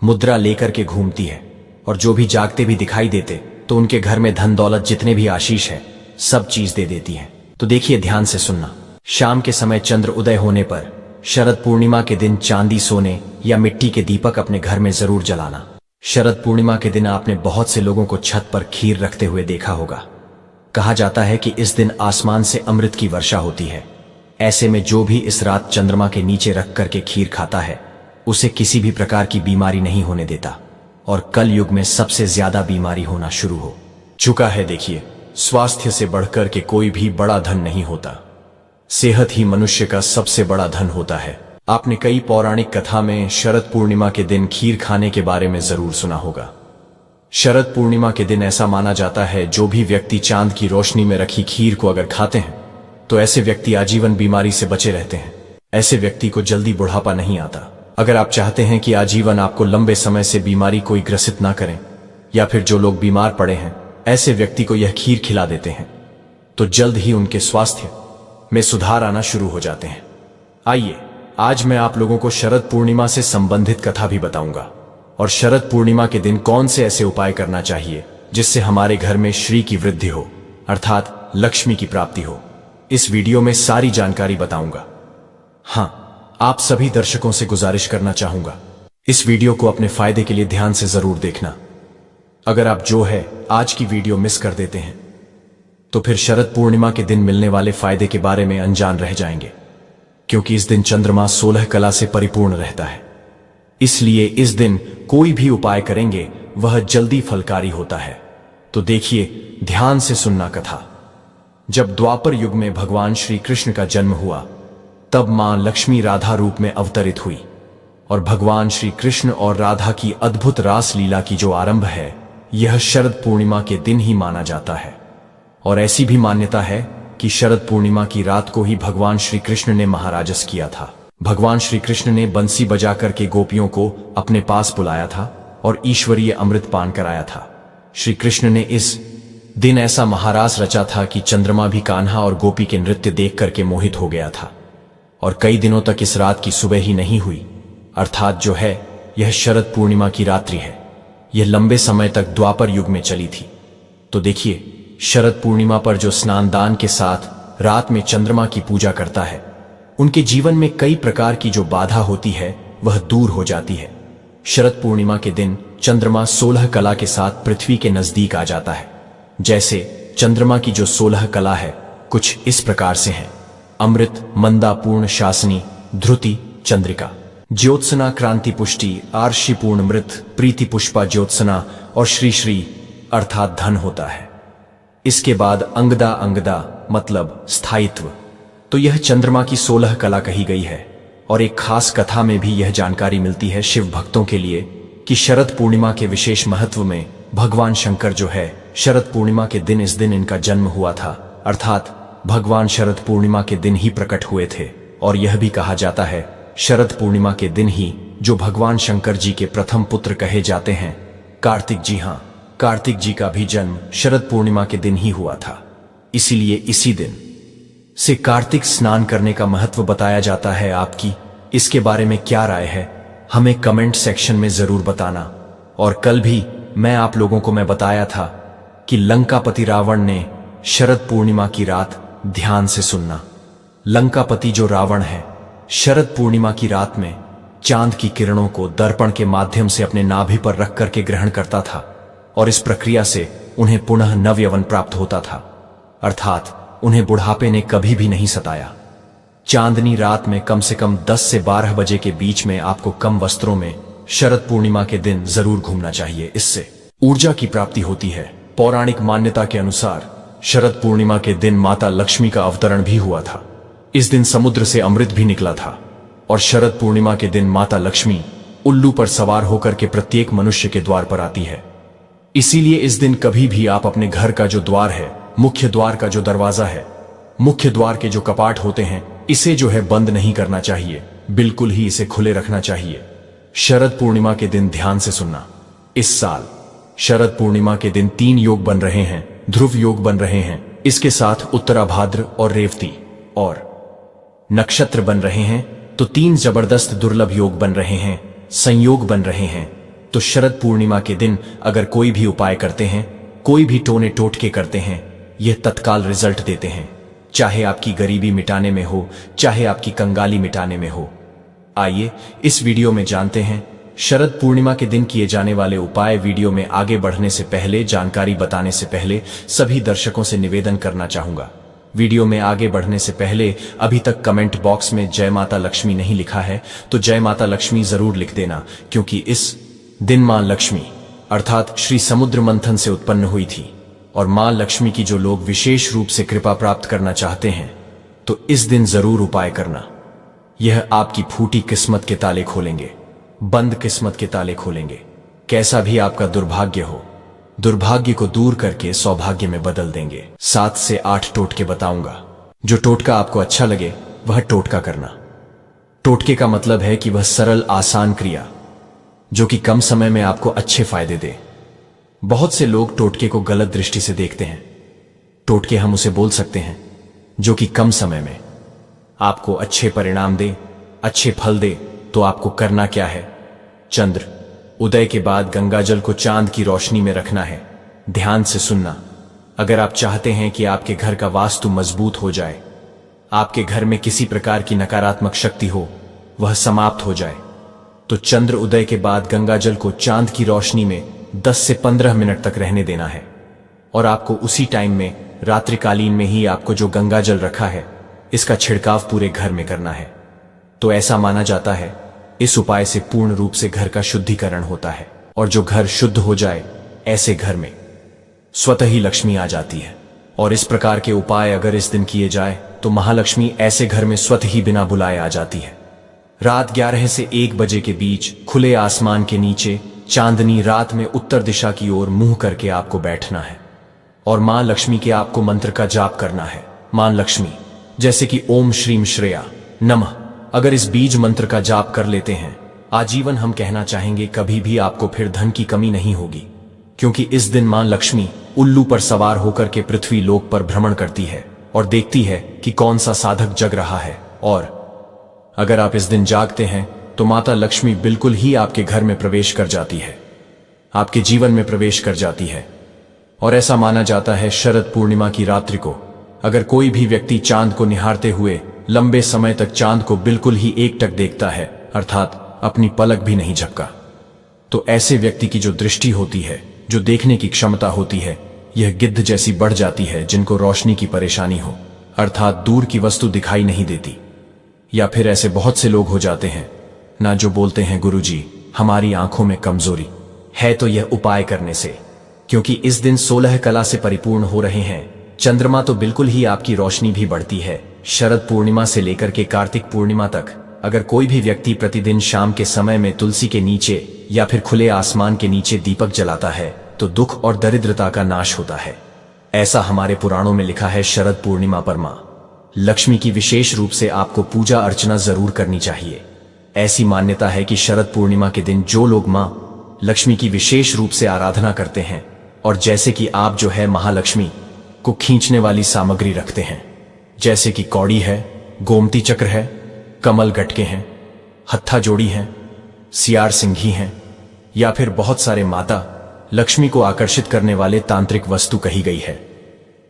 मुद्रा लेकर के घूमती है, और जो भी जागते भी दिखाई देते तो उनके घर में धन दौलत जितने भी आशीष है सब चीज दे देती है। तो देखिए, ध्यान से सुनना। शाम के समय चंद्र उदय होने पर शरद पूर्णिमा के दिन चांदी, सोने या मिट्टी के दीपक अपने घर में जरूर जलाना। शरद पूर्णिमा के दिन आपने बहुत से लोगों को छत पर खीर रखते हुए देखा होगा। कहा जाता है कि इस दिन आसमान से अमृत की वर्षा होती है। ऐसे में जो भी इस रात चंद्रमा के नीचे रख करके खीर खाता है उसे किसी भी प्रकार की बीमारी नहीं होने देता, और कल युग में सबसे ज्यादा बीमारी होना शुरू हो चुका है। देखिए, स्वास्थ्य से बढ़कर के कोई भी बड़ा धन नहीं होता। सेहत ही मनुष्य का सबसे बड़ा धन होता है। आपने कई पौराणिक कथा में शरद पूर्णिमा के दिन खीर खाने के बारे में जरूर सुना होगा। शरद पूर्णिमा के दिन ऐसा माना जाता है जो भी व्यक्ति चांद की रोशनी में रखी खीर को अगर खाते हैं तो ऐसे व्यक्ति आजीवन बीमारी से बचे रहते हैं। ऐसे व्यक्ति को जल्दी बुढ़ापा नहीं आता। अगर आप चाहते हैं कि आजीवन आपको लंबे समय से बीमारी कोई ग्रसित ना करें, या फिर जो लोग बीमार पड़े हैं ऐसे व्यक्ति को यह खीर खिला देते हैं तो जल्द ही उनके स्वास्थ्य में सुधार आना शुरू हो जाते हैं। आइए, आज मैं आप लोगों को शरद पूर्णिमा से संबंधित कथा भी बताऊंगा, और शरद पूर्णिमा के दिन कौन से ऐसे उपाय करना चाहिए जिससे हमारे घर में श्री की वृद्धि हो, अर्थात लक्ष्मी की प्राप्ति हो। इस वीडियो में सारी जानकारी बताऊंगा। हाँ, आप सभी दर्शकों से गुजारिश करना चाहूंगा, इस वीडियो को अपने फायदे के लिए ध्यान से जरूर देखना। अगर आप जो है आज की वीडियो मिस कर देते हैं तो फिर शरद पूर्णिमा के दिन मिलने वाले फायदे के बारे में अनजान रह जाएंगे, क्योंकि इस दिन चंद्रमा 16 कला से परिपूर्ण रहता है। इसलिए इस दिन कोई भी उपाय करेंगे वह जल्दी फलकारी होता है। तो देखिए, ध्यान से सुनना कथा। जब द्वापर युग में भगवान श्री कृष्ण का जन्म हुआ तब मां लक्ष्मी राधा रूप में अवतरित हुई, और भगवान श्री कृष्ण और राधा की अद्भुत रास लीला की जो आरंभ है यह शरद पूर्णिमा के दिन ही माना जाता है। और ऐसी भी मान्यता है कि शरद पूर्णिमा की रात को ही भगवान श्री कृष्ण ने महाराजस किया था। भगवान श्री कृष्ण ने बंसी बजाकर के गोपियों को अपने पास बुलाया था और ईश्वरीय अमृत पान कराया था। श्री कृष्ण ने इस दिन ऐसा महारास रचा था कि चंद्रमा भी कान्हा और गोपी के नृत्य देख करके मोहित हो गया था। और कई दिनों तक इस रात की सुबह ही नहीं हुई, अर्थात जो है यह शरद पूर्णिमा की रात्रि है। यह लंबे समय तक द्वापर युग में चली थी। तो देखिए, शरद पूर्णिमा पर जो स्नान दान के साथ रात में चंद्रमा की पूजा करता है उनके जीवन में कई प्रकार की जो बाधा होती है वह दूर हो जाती है। शरद पूर्णिमा के दिन चंद्रमा 16 कला के साथ पृथ्वी के नजदीक आ जाता है। जैसे चंद्रमा की जो 16 कला है कुछ इस प्रकार से हैं: अमृत, मंदा, पूर्ण, शासनी, ध्रुति, चंद्रिका, ज्योत्सना, क्रांति, पुष्टि, आर्षि, पूर्ण, मृत, प्रीति, पुष्पा, ज्योत्सना और श्री श्री अर्थात धन होता है। इसके बाद अंगदा, अंगदा मतलब स्थायित्व। तो यह चंद्रमा की 16 कला कही गई है। और एक खास कथा में भी यह जानकारी मिलती है शिव भक्तों के लिए कि शरद पूर्णिमा के विशेष महत्व में भगवान शंकर जो है शरद पूर्णिमा के दिन इस दिन इनका जन्म हुआ था, अर्थात भगवान शरद पूर्णिमा के दिन ही प्रकट हुए थे। और यह भी कहा जाता है शरद पूर्णिमा के दिन ही जो भगवान शंकर जी के प्रथम पुत्र कहे जाते हैं कार्तिक जी, हाँ, कार्तिक जी का भी जन्म शरद पूर्णिमा के दिन ही हुआ था। इसीलिए इसी दिन से कार्तिक स्नान करने का महत्व बताया जाता है। आपकी इसके बारे में क्या राय है हमें कमेंट सेक्शन में जरूर बताना। और कल भी मैं आप लोगों को बताया था कि लंकापति रावण ने शरद पूर्णिमा की रात, ध्यान से सुनना, लंकापति जो रावण है शरद पूर्णिमा की रात में चांद की किरणों को दर्पण के माध्यम से अपने नाभि पर रख करके ग्रहण करता था, और इस प्रक्रिया से उन्हें पुनः नवयौवन प्राप्त होता था, अर्थात उन्हें बुढ़ापे ने कभी भी नहीं सताया। चांदनी रात में कम से कम 10 से 12 बजे के बीच में आपको कम वस्त्रों में शरद पूर्णिमा के दिन जरूर घूमना चाहिए। इससे ऊर्जा की प्राप्ति होती है। पौराणिक मान्यता के अनुसार शरद पूर्णिमा के दिन माता लक्ष्मी का अवतरण भी हुआ था। इस दिन समुद्र से अमृत भी निकला था। और शरद पूर्णिमा के दिन माता लक्ष्मी उल्लू पर सवार होकर के प्रत्येक मनुष्य के द्वार पर आती है। इसीलिए इस दिन कभी भी आप अपने घर का जो द्वार है, मुख्य द्वार का जो दरवाजा है, मुख्य द्वार के जो कपाट होते हैं, इसे जो है बंद नहीं करना चाहिए, बिल्कुल ही इसे खुले रखना चाहिए। शरद पूर्णिमा के दिन ध्यान से सुनना, इस साल शरद पूर्णिमा के दिन 3 योग बन रहे हैं, ध्रुव योग बन रहे हैं, इसके साथ उत्तराभाद्र और रेवती और नक्षत्र बन रहे हैं। तो 3 जबरदस्त दुर्लभ योग बन रहे हैं, संयोग बन रहे हैं। तो शरद पूर्णिमा के दिन अगर कोई भी उपाय करते हैं, कोई भी टोने टोटके करते हैं, यह तत्काल रिजल्ट देते हैं, चाहे आपकी गरीबी मिटाने में हो, चाहे आपकी कंगाली मिटाने में हो। आइए इस वीडियो में जानते हैं शरद पूर्णिमा के दिन किए जाने वाले उपाय। वीडियो में आगे बढ़ने से पहले, जानकारी बताने से पहले सभी दर्शकों से निवेदन करना चाहूंगा, वीडियो में आगे बढ़ने से पहले अभी तक कमेंट बॉक्स में जय माता लक्ष्मी नहीं लिखा है तो जय माता लक्ष्मी जरूर लिख देना, क्योंकि इस दिन मां लक्ष्मी अर्थात श्री समुद्र मंथन से उत्पन्न हुई थी। और मां लक्ष्मी की जो लोग विशेष रूप से कृपा प्राप्त करना चाहते हैं तो इस दिन जरूर उपाय करना। यह आपकी फूटी किस्मत के ताले खोलेंगे, बंद किस्मत के ताले खोलेंगे। कैसा भी आपका दुर्भाग्य हो, दुर्भाग्य को दूर करके सौभाग्य में बदल देंगे। 7 से 8 टोटके बताऊंगा। जो टोटका आपको अच्छा लगे वह टोटका करना। टोटके का मतलब है कि वह सरल आसान क्रिया जो कि कम समय में आपको अच्छे फायदे दे। बहुत से लोग टोटके को गलत दृष्टि से देखते हैं। टोटके हम उसे बोल सकते हैं जो कि कम समय में आपको अच्छे परिणाम दे, अच्छे फल दे। तो आपको करना क्या है? चंद्र उदय के बाद गंगाजल को चांद की रोशनी में रखना है। ध्यान से सुनना। अगर आप चाहते हैं कि आपके घर का वास्तु मजबूत हो जाए, आपके घर में किसी प्रकार की नकारात्मक शक्ति हो वह समाप्त हो जाए, तो चंद्र उदय के बाद गंगाजल को चांद की रोशनी में 10 से 15 मिनट तक रहने देना है। और आपको उसी टाइम में, रात्रिकालीन में ही आपको जो गंगाजल रखा है इसका छिड़काव पूरे घर में करना है। तो ऐसा माना जाता है इस उपाय से पूर्ण रूप से घर का शुद्धिकरण होता है। और जो घर शुद्ध हो जाए ऐसे घर में स्वतः ही लक्ष्मी आ जाती है। और इस प्रकार के उपाय अगर इस दिन किए जाए तो महालक्ष्मी ऐसे घर में स्वतः ही बिना बुलाए आ जाती है। रात 11 से 1 बजे के बीच खुले आसमान के नीचे चांदनी रात में उत्तर दिशा की ओर मुंह करके आपको बैठना है और मां लक्ष्मी के आपको मंत्र का जाप करना है। मां लक्ष्मी जैसे कि ओम श्रीम श्रेया नमः। अगर इस बीज मंत्र का जाप कर लेते हैं, आजीवन हम कहना चाहेंगे कभी भी आपको फिर धन की कमी नहीं होगी, क्योंकि इस दिन मां लक्ष्मी उल्लू पर सवार होकर के पृथ्वी लोक पर भ्रमण करती है और देखती है कि कौन सा साधक जग रहा है। और अगर आप इस दिन जागते हैं तो माता लक्ष्मी बिल्कुल ही आपके घर में प्रवेश कर जाती है, आपके जीवन में प्रवेश कर जाती है। और ऐसा माना जाता है शरद पूर्णिमा की रात्रि को अगर कोई भी व्यक्ति चांद को निहारते हुए लंबे समय तक चांद को बिल्कुल ही एकटक देखता है, अर्थात अपनी पलक भी नहीं झपका, तो ऐसे व्यक्ति की जो दृष्टि होती है, जो देखने की क्षमता होती है, यह गिद्ध जैसी बढ़ जाती है। जिनको रोशनी की परेशानी हो, अर्थात दूर की वस्तु दिखाई नहीं देती। या फिर ऐसे बहुत से लोग हो जाते हैं ना जो बोलते हैं गुरुजी हमारी आंखों में कमजोरी है। तो यह उपाय करने से, क्योंकि इस दिन 16 कला से परिपूर्ण हो रहे हैं, चंद्रमा तो बिल्कुल ही आपकी रोशनी भी बढ़ती है। शरद पूर्णिमा से लेकर के कार्तिक पूर्णिमा तक अगर कोई भी व्यक्ति प्रतिदिन शाम के समय में तुलसी के नीचे या फिर खुले आसमान के नीचे दीपक जलाता है तो दुख और दरिद्रता का नाश होता है। ऐसा हमारे पुराणों में लिखा है। शरद पूर्णिमा पर मां लक्ष्मी की विशेष रूप से आपको पूजा अर्चना जरूर करनी चाहिए। ऐसी मान्यता है कि शरद पूर्णिमा के दिन जो लोग मां लक्ष्मी की विशेष रूप से आराधना करते हैं, और जैसे कि आप जो है महालक्ष्मी को खींचने वाली सामग्री रखते हैं, जैसे कि कौड़ी है, गोमती चक्र है, कमल गटके हैं, हत्था जोड़ी हैं, सियार सिंघी हैं, या फिर बहुत सारे माता लक्ष्मी को आकर्षित करने वाले तांत्रिक वस्तु कही गई है।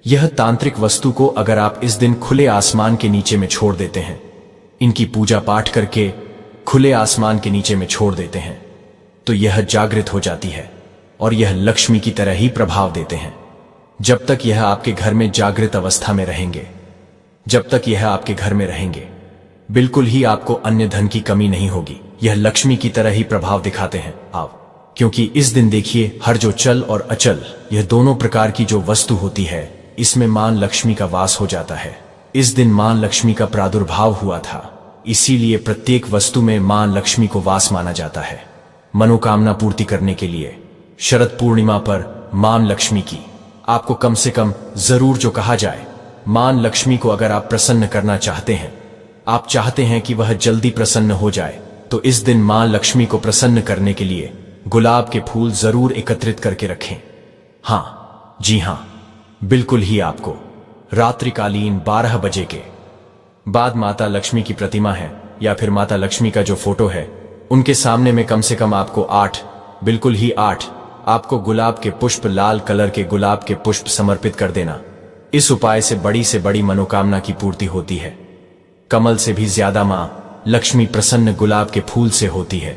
यह तांत्रिक वस्तु को अगर आप इस दिन खुले आसमान के नीचे में छोड़ देते हैं, इनकी पूजा पाठ करके खुले आसमान के नीचे में छोड़ देते हैं, तो यह जागृत हो जाती है और यह लक्ष्मी की तरह ही प्रभाव देते हैं। जब तक यह आपके घर में जागृत अवस्था में रहेंगे, जब तक यह आपके घर में रहेंगे, बिल्कुल ही आपको अन्य धन की कमी नहीं होगी। यह लक्ष्मी की तरह ही प्रभाव दिखाते हैं आप, क्योंकि इस दिन देखिए हर जो चल और अचल, यह दोनों प्रकार की जो वस्तु होती है, इसमें मां लक्ष्मी का वास हो जाता है। इस दिन मां लक्ष्मी का प्रादुर्भाव हुआ था, इसीलिए प्रत्येक वस्तु में मां लक्ष्मी को वास माना जाता है। मनोकामना पूर्ति करने के लिए शरद पूर्णिमा पर मां लक्ष्मी की आपको कम से कम जरूर जो कहा जाए, मां लक्ष्मी को अगर आप प्रसन्न करना चाहते हैं, आप चाहते हैं कि वह जल्दी प्रसन्न हो जाए, तो इस दिन मां लक्ष्मी को प्रसन्न करने के लिए गुलाब के फूल जरूर एकत्रित करके रखें। हाँ जी हाँ, बिल्कुल ही आपको रात्रिकालीन 12 बजे के बाद माता लक्ष्मी की प्रतिमा है या फिर माता लक्ष्मी का जो फोटो है, उनके सामने में कम से कम आपको 8 बिल्कुल ही 8, आपको गुलाब के पुष्प, लाल कलर के गुलाब के पुष्प समर्पित कर देना। इस उपाय से बड़ी मनोकामना की पूर्ति होती है। कमल से भी ज्यादा मां लक्ष्मी प्रसन्न गुलाब के फूल से होती है।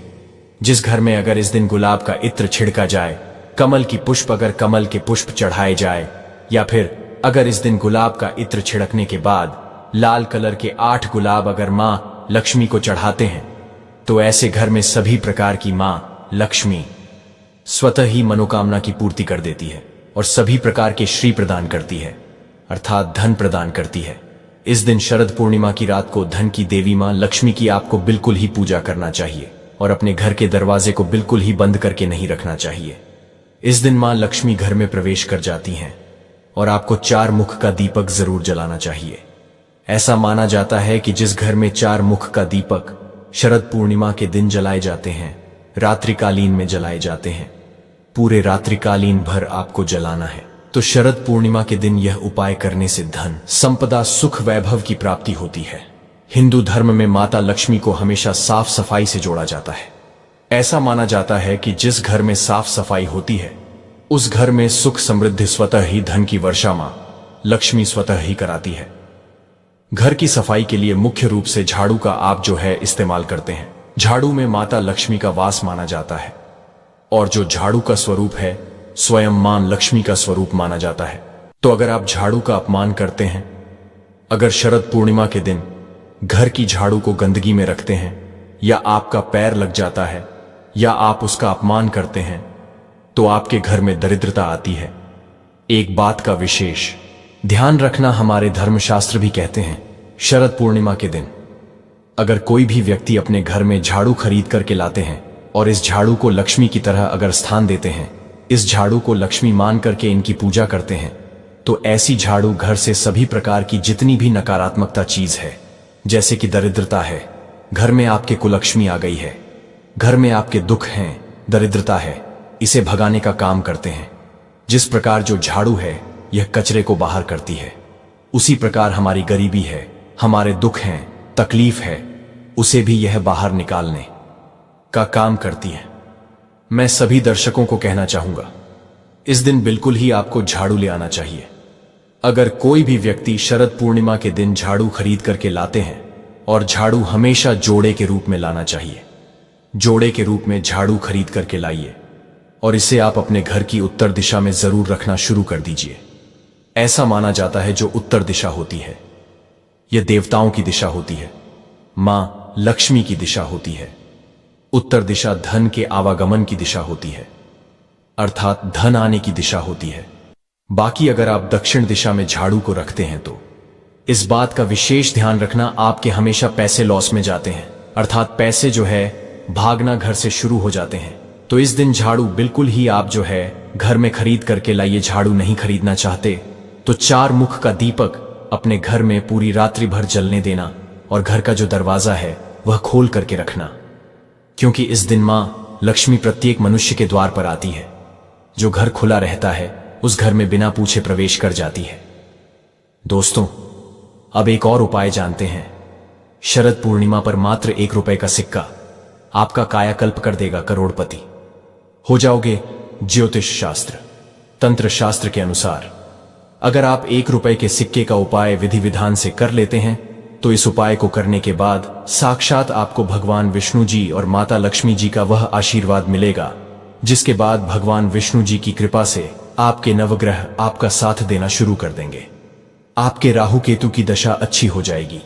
जिस घर में अगर इस दिन गुलाब का इत्र छिड़का जाए, कमल की पुष्प अगर कमल के पुष्प चढ़ाए जाए, या फिर अगर इस दिन गुलाब का इत्र छिड़कने के बाद लाल कलर के 8 गुलाब अगर मां लक्ष्मी को चढ़ाते हैं, तो ऐसे घर में सभी प्रकार की मां लक्ष्मी स्वतः ही मनोकामना की पूर्ति कर देती है और सभी प्रकार के श्री प्रदान करती है, अर्थात धन प्रदान करती है। इस दिन शरद पूर्णिमा की रात को धन की देवी मां लक्ष्मी की आपको बिल्कुल ही पूजा करना चाहिए और अपने घर के दरवाजे को बिल्कुल ही बंद करके नहीं रखना चाहिए। इस दिन मां लक्ष्मी घर में प्रवेश कर जाती हैं और आपको 4 मुख का दीपक जरूर जलाना चाहिए। ऐसा माना जाता है कि जिस घर में 4 मुख का दीपक शरद पूर्णिमा के दिन जलाए जाते हैं, रात्रिकालीन में जलाए जाते हैं, पूरे रात्रिकालीन भर आपको जलाना है, तो शरद पूर्णिमा के दिन यह उपाय करने से धन, संपदा, सुख, वैभव की प्राप्ति होती है। हिंदू धर्म में माता लक्ष्मी को हमेशा साफ सफाई से जोड़ा जाता है। ऐसा माना जाता है कि जिस घर में साफ सफाई होती है, उस घर में सुख समृद्धि, स्वतः ही धन की वर्षा मां लक्ष्मी स्वतः ही कराती है। घर की सफाई के लिए मुख्य रूप से झाड़ू का आप जो है इस्तेमाल करते हैं। झाड़ू में माता लक्ष्मी का वास माना जाता है और जो झाड़ू का स्वरूप है स्वयं मां लक्ष्मी का स्वरूप माना जाता है। तो अगर आप झाड़ू का अपमान करते हैं, अगर शरद पूर्णिमा के दिन घर की झाड़ू को गंदगी में रखते हैं, या आपका पैर लग जाता है, या आप उसका अपमान करते हैं, तो आपके घर में दरिद्रता आती है। एक बात का विशेष ध्यान रखना, हमारे धर्मशास्त्र भी कहते हैं, शरद पूर्णिमा के दिन अगर कोई भी व्यक्ति अपने घर में झाड़ू खरीद करके लाते हैं और इस झाड़ू को लक्ष्मी की तरह अगर स्थान देते हैं, इस झाड़ू को लक्ष्मी मान करके इनकी पूजा करते हैं, तो ऐसी झाड़ू घर से सभी प्रकार की जितनी भी नकारात्मकता चीज है, जैसे कि दरिद्रता है, घर में आपके कुलक्ष्मी आ गई है, घर में आपके दुख हैं, दरिद्रता है, इसे भगाने का काम करते हैं। जिस प्रकार जो झाड़ू है यह कचरे को बाहर करती है, उसी प्रकार हमारी गरीबी है, हमारे दुख हैं, तकलीफ है, उसे भी यह बाहर निकालने का काम करती है। मैं सभी दर्शकों को कहना चाहूंगा, इस दिन बिल्कुल ही आपको झाड़ू ले आना चाहिए। अगर कोई भी व्यक्ति शरद पूर्णिमा के दिन झाड़ू खरीद करके लाते हैं, और झाड़ू हमेशा जोड़े के रूप में लाना चाहिए, जोड़े के रूप में झाड़ू खरीद करके लाइए और इसे आप अपने घर की उत्तर दिशा में जरूर रखना शुरू कर दीजिए। ऐसा माना जाता है जो उत्तर दिशा होती है यह देवताओं की दिशा होती है, मां लक्ष्मी की दिशा होती है। उत्तर दिशा धन के आवागमन की दिशा होती है, अर्थात धन आने की दिशा होती है। बाकी अगर आप दक्षिण दिशा में झाड़ू को रखते हैं तो इस बात का विशेष ध्यान रखना, आपके हमेशा पैसे लॉस में जाते हैं, अर्थात पैसे जो है भागना घर से शुरू हो जाते हैं। तो इस दिन झाड़ू बिल्कुल ही आप जो है घर में खरीद करके लाइए। झाड़ू नहीं खरीदना चाहते तो 4 मुख का दीपक अपने घर में पूरी रात्रि भर जलने देना और घर का जो दरवाजा है वह खोल करके रखना, क्योंकि इस दिन मां लक्ष्मी प्रत्येक मनुष्य के द्वार पर आती है। जो घर खुला रहता है उस घर में बिना पूछे प्रवेश कर जाती है। दोस्तों, अब एक और उपाय जानते हैं। शरद पूर्णिमा पर मात्र 1 रुपए का सिक्का आपका कायाकल्प कर देगा करोड़पति। हो जाओगे ज्योतिष शास्त्र, तंत्र शास्त्र के अनुसार अगर आप 1 रुपए के सिक्के का उपाय विधि विधान से कर लेते हैं, तो इस उपाय को करने के बाद साक्षात आपको भगवान विष्णु जी और माता लक्ष्मी जी का वह आशीर्वाद मिलेगा, जिसके बाद भगवान विष्णु जी की कृपा से आपके नवग्रह आपका साथ देना शुरू कर देंगे। आपके राहु केतु की दशा अच्छी हो जाएगी,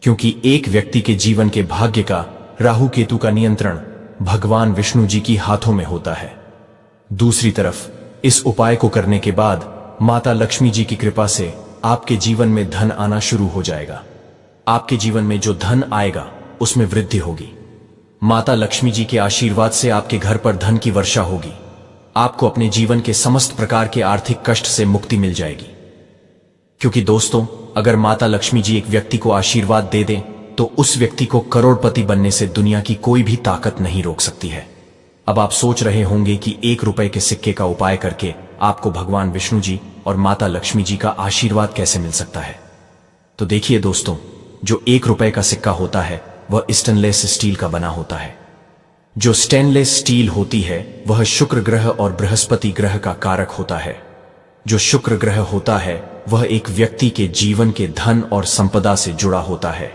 क्योंकि एक व्यक्ति के जीवन के भाग्य का राहु केतु का नियंत्रण भगवान विष्णु जी की हाथों में होता है। दूसरी तरफ इस उपाय को करने के बाद माता लक्ष्मी जी की कृपा से आपके जीवन में धन आना शुरू हो जाएगा। आपके जीवन में जो धन आएगा उसमें वृद्धि होगी। माता लक्ष्मी जी के आशीर्वाद से आपके घर पर धन की वर्षा होगी। आपको अपने जीवन के समस्त प्रकार के आर्थिक कष्ट से मुक्ति मिल जाएगी। क्योंकि दोस्तों, अगर माता लक्ष्मी जी एक व्यक्ति को आशीर्वाद दे दें तो उस व्यक्ति को करोड़पति बनने से दुनिया की कोई भी ताकत नहीं रोक सकती है। अब आप सोच रहे होंगे कि 1 रुपए के सिक्के का उपाय करके आपको भगवान विष्णु जी और माता लक्ष्मी जी का आशीर्वाद कैसे मिल सकता है। तो देखिए दोस्तों, जो 1 रुपए का सिक्का होता है वह स्टेनलेस स्टील का बना होता है। जो स्टेनलेस स्टील होती है वह शुक्र ग्रह और बृहस्पति ग्रह का कारक होता है। जो शुक्र ग्रह होता है वह एक व्यक्ति के जीवन के धन और संपदा से जुड़ा होता है।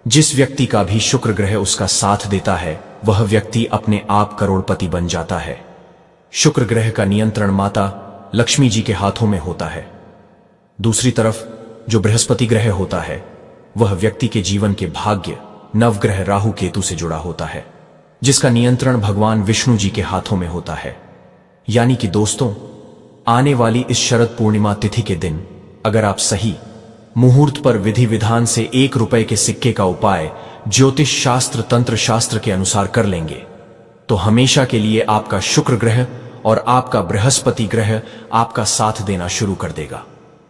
जिस व्यक्ति का भी शुक्र ग्रह उसका साथ देता है वह व्यक्ति अपने आप करोड़पति बन जाता है। शुक्र ग्रह का नियंत्रण माता लक्ष्मी जी के हाथों में होता है। दूसरी तरफ जो बृहस्पति ग्रह होता है वह व्यक्ति के जीवन के भाग्य नवग्रह राहु केतु से जुड़ा होता है, जिसका नियंत्रण भगवान विष्णु जी के हाथों में होता है। यानी कि दोस्तों, आने वाली इस शरद पूर्णिमा तिथि के दिन अगर आप सही मुहूर्त पर विधि विधान से 1 रुपए के सिक्के का उपाय ज्योतिष शास्त्र तंत्र शास्त्र के अनुसार कर लेंगे तो हमेशा के लिए आपका शुक्र ग्रह और आपका बृहस्पति ग्रह आपका साथ देना शुरू कर देगा।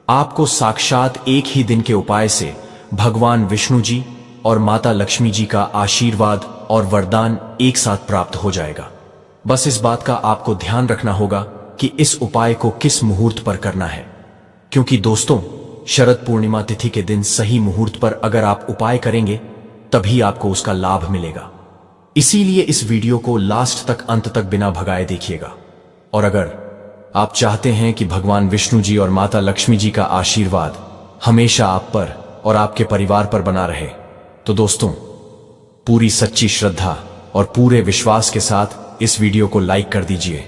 आपको साक्षात एक ही दिन के उपाय से भगवान विष्णु जी और माता लक्ष्मी जी का आशीर्वाद और वरदान एक साथ प्राप्त हो जाएगा। बस इस बात का आपको ध्यान रखना होगा कि इस उपाय को किस मुहूर्त पर करना है, क्योंकि दोस्तों शरद पूर्णिमा तिथि के दिन सही मुहूर्त पर अगर आप उपाय करेंगे तभी आपको उसका लाभ मिलेगा। इसीलिए इस वीडियो को लास्ट तक अंत तक बिना भगाए देखिएगा। और अगर आप चाहते हैं कि भगवान विष्णु जी और माता लक्ष्मी जी का आशीर्वाद हमेशा आप पर और आपके परिवार पर बना रहे तो दोस्तों पूरी सच्ची श्रद्धा और पूरे विश्वास के साथ इस वीडियो को लाइक कर दीजिए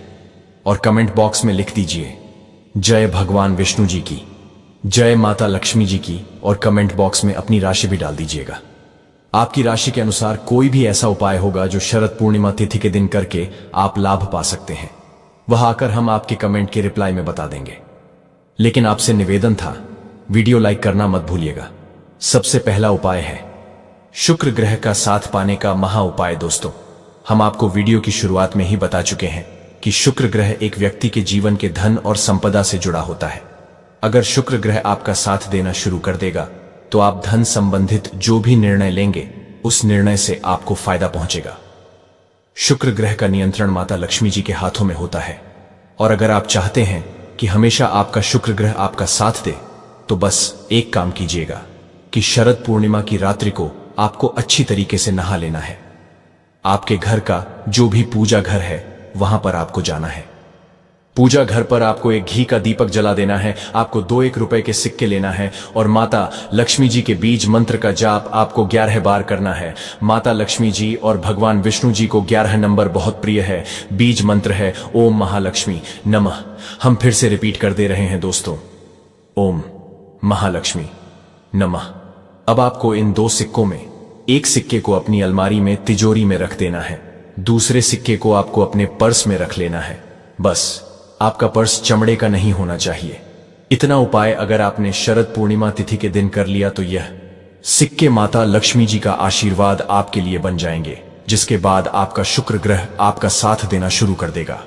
और कमेंट बॉक्स में लिख दीजिए जय भगवान विष्णु जी की, जय माता लक्ष्मी जी की, और कमेंट बॉक्स में अपनी राशि भी डाल दीजिएगा। आपकी राशि के अनुसार कोई भी ऐसा उपाय होगा जो शरद पूर्णिमा तिथि के दिन करके आप लाभ पा सकते हैं, वह आकर हम आपके कमेंट के रिप्लाई में बता देंगे। लेकिन आपसे निवेदन था, वीडियो लाइक करना मत भूलिएगा। सबसे पहला उपाय है शुक्र ग्रह का साथ पाने का महा उपाय। दोस्तों हम आपको वीडियो की शुरुआत में ही बता चुके हैं कि शुक्र ग्रह एक व्यक्ति के जीवन के धन और संपदा से जुड़ा होता है। अगर शुक्र ग्रह आपका साथ देना शुरू कर देगा तो आप धन संबंधित जो भी निर्णय लेंगे उस निर्णय से आपको फायदा पहुंचेगा। शुक्र ग्रह का नियंत्रण माता लक्ष्मी जी के हाथों में होता है, और अगर आप चाहते हैं कि हमेशा आपका शुक्र ग्रह आपका साथ दे तो बस एक काम कीजिएगा कि शरद पूर्णिमा की रात्रि को आपको अच्छी तरीके से नहा लेना है। आपके घर का जो भी पूजा घर है वहां पर आपको जाना है। पूजा घर पर आपको एक घी का दीपक जला देना है, आपको 2-1 रुपए के सिक्के लेना है और माता लक्ष्मी जी के बीज मंत्र का जाप आपको 11 बार करना है। माता लक्ष्मी जी और भगवान विष्णु जी को 11 नंबर बहुत प्रिय है। बीज मंत्र है ओम महालक्ष्मी नमः। हम फिर से रिपीट कर दे रहे हैं दोस्तों, ओम महालक्ष्मी नमः। अब आपको इन 2 सिक्कों में एक सिक्के को अपनी अलमारी में तिजोरी में रख देना है, दूसरे सिक्के को आपको अपने पर्स में रख लेना है। बस आपका पर्स चमड़े का नहीं होना चाहिए। इतना उपाय अगर आपने शरद पूर्णिमा तिथि के दिन कर लिया तो यह सिक्के माता लक्ष्मी जी का आशीर्वाद आपके लिए बन जाएंगे, जिसके बाद आपका शुक्र ग्रह आपका साथ देना शुरू कर देगा।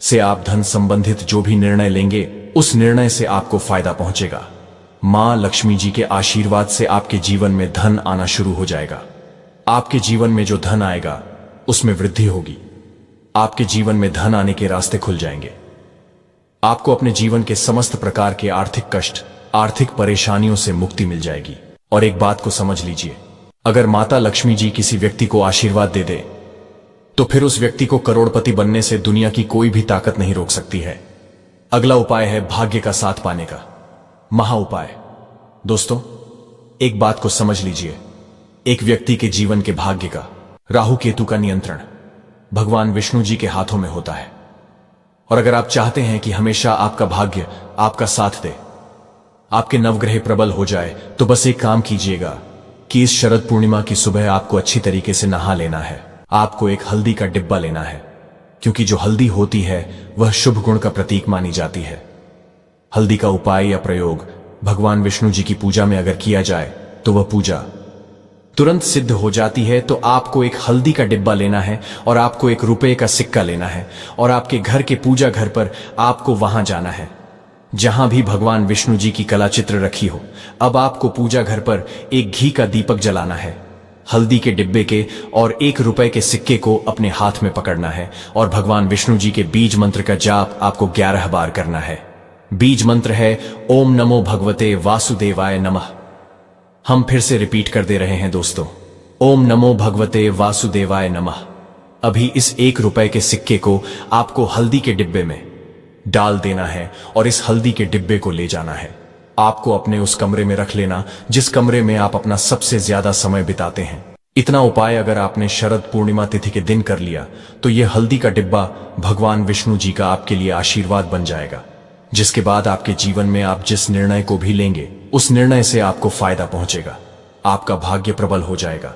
से आप धन संबंधित जो भी निर्णय लेंगे उस निर्णय से आपको फायदा पहुंचेगा। मां लक्ष्मी जी के आशीर्वाद से आपके जीवन में धन आना शुरू हो जाएगा। आपके जीवन में जो धन आएगा उसमें वृद्धि होगी। आपके जीवन में धन आने के रास्ते खुल जाएंगे। आपको अपने जीवन के समस्त प्रकार के आर्थिक कष्ट, आर्थिक परेशानियों से मुक्ति मिल जाएगी। और एक बात को समझ लीजिए, अगर माता लक्ष्मी जी किसी व्यक्ति को आशीर्वाद दे दे तो फिर उस व्यक्ति को करोड़पति बनने से दुनिया की कोई भी ताकत नहीं रोक सकती है। अगला उपाय है भाग्य का साथ पाने का महा उपाय। दोस्तों एक बात को समझ लीजिए, एक व्यक्ति के जीवन के भाग्य का राहु केतु का नियंत्रण भगवान विष्णु जी के हाथों में होता है। और अगर आप चाहते हैं कि हमेशा आपका भाग्य आपका साथ दे, आपके नवग्रह प्रबल हो जाए, तो बस एक काम कीजिएगा कि इस शरद पूर्णिमा की सुबह आपको अच्छी तरीके से नहा लेना है। आपको एक हल्दी का डिब्बा लेना है, क्योंकि जो हल्दी होती है वह शुभ गुण का प्रतीक मानी जाती है। हल्दी का उपाय या प्रयोग भगवान विष्णु जी की पूजा में अगर किया जाए तो वह पूजा तुरंत सिद्ध हो जाती है। तो आपको एक हल्दी का डिब्बा लेना है और आपको 1 रुपए का सिक्का लेना है और आपके घर के पूजा घर पर आपको वहां जाना है जहां भी भगवान विष्णु जी की कला चित्र रखी हो। अब आपको पूजा घर पर एक घी का दीपक जलाना है, हल्दी के डिब्बे के और 1 रुपए के सिक्के को अपने हाथ में पकड़ना है और भगवान विष्णु जी के बीज मंत्र का जाप आपको 11 बार करना है। बीज मंत्र है ओम नमो भगवते वासुदेवाय नमः। हम फिर से रिपीट कर दे रहे हैं दोस्तों, ओम नमो भगवते वासुदेवाय नमः। अभी इस 1 रुपए के सिक्के को आपको हल्दी के डिब्बे में डाल देना है और इस हल्दी के डिब्बे को ले जाना है। आपको अपने उस कमरे में रख लेना जिस कमरे में आप अपना सबसे ज्यादा समय बिताते हैं। इतना उपाय अगर आपने शरद पूर्णिमा तिथि के दिन कर लिया तो यह हल्दी का डिब्बा भगवान विष्णु जी का आपके लिए आशीर्वाद बन जाएगा, जिसके बाद आपके जीवन में आप जिस निर्णय को भी लेंगे उस निर्णय से आपको फायदा पहुंचेगा। आपका भाग्य प्रबल हो जाएगा।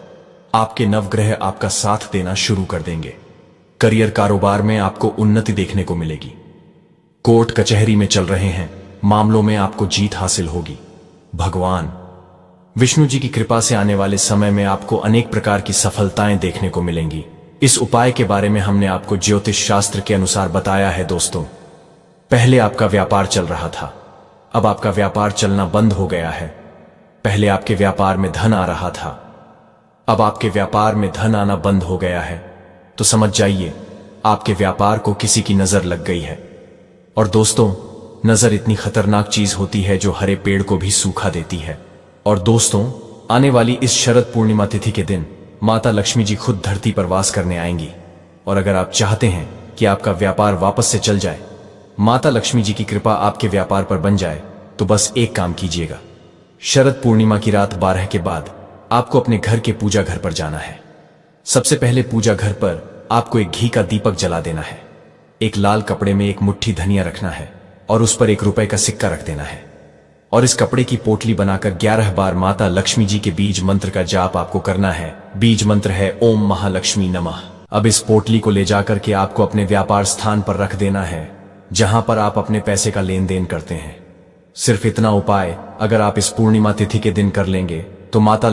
आपके नवग्रह आपका साथ देना शुरू कर देंगे। करियर कारोबार में आपको उन्नति देखने को मिलेगी। कोर्ट कचहरी में चल रहे हैं मामलों में आपको जीत हासिल होगी। भगवान विष्णु जी की कृपा से आने वाले समय में आपको अनेक प्रकार की सफलताएं देखने को मिलेंगी। इस उपाय के बारे में हमने आपको ज्योतिष शास्त्र के अनुसार बताया है। दोस्तों, पहले आपका व्यापार चल रहा था, अब आपका व्यापार चलना बंद हो गया है। पहले आपके व्यापार में धन आ रहा था, अब आपके व्यापार में धन आना बंद हो गया है। तो समझ जाइए आपके व्यापार को किसी की नजर लग गई है। और दोस्तों, नजर इतनी खतरनाक चीज होती है जो हरे पेड़ को भी सूखा देती है। और दोस्तों, आने वाली इस शरद पूर्णिमा तिथि के दिन माता लक्ष्मी जी खुद धरती पर वास करने आएंगी। और अगर आप चाहते हैं कि आपका व्यापार वापस से चल जाए, माता लक्ष्मी जी की कृपा आपके व्यापार पर बन जाए, तो बस एक काम कीजिएगा। शरद पूर्णिमा की रात 12 के बाद आपको अपने घर के पूजा घर पर जाना है। सबसे पहले पूजा घर पर आपको एक घी का दीपक जला देना है। एक लाल कपड़े में एक मुट्ठी धनिया रखना है और उस पर 1 रुपए का सिक्का रख देना है। और इस कपड़े की पोटली बनाकर 11 बार माता लक्ष्मी जी के बीज मंत्र का जाप आपको करना है। बीज मंत्र है ओम महालक्ष्मी नमः। अब इस पोटली को ले जाकर के आपको अपने व्यापार स्थान पर रख देना है जहां पर आप अपने पैसे का लेन देन करते हैं। सिर्फ इतना उपाय अगर आप इस पूर्णिमा तिथि के दिन कर लेंगे तो माता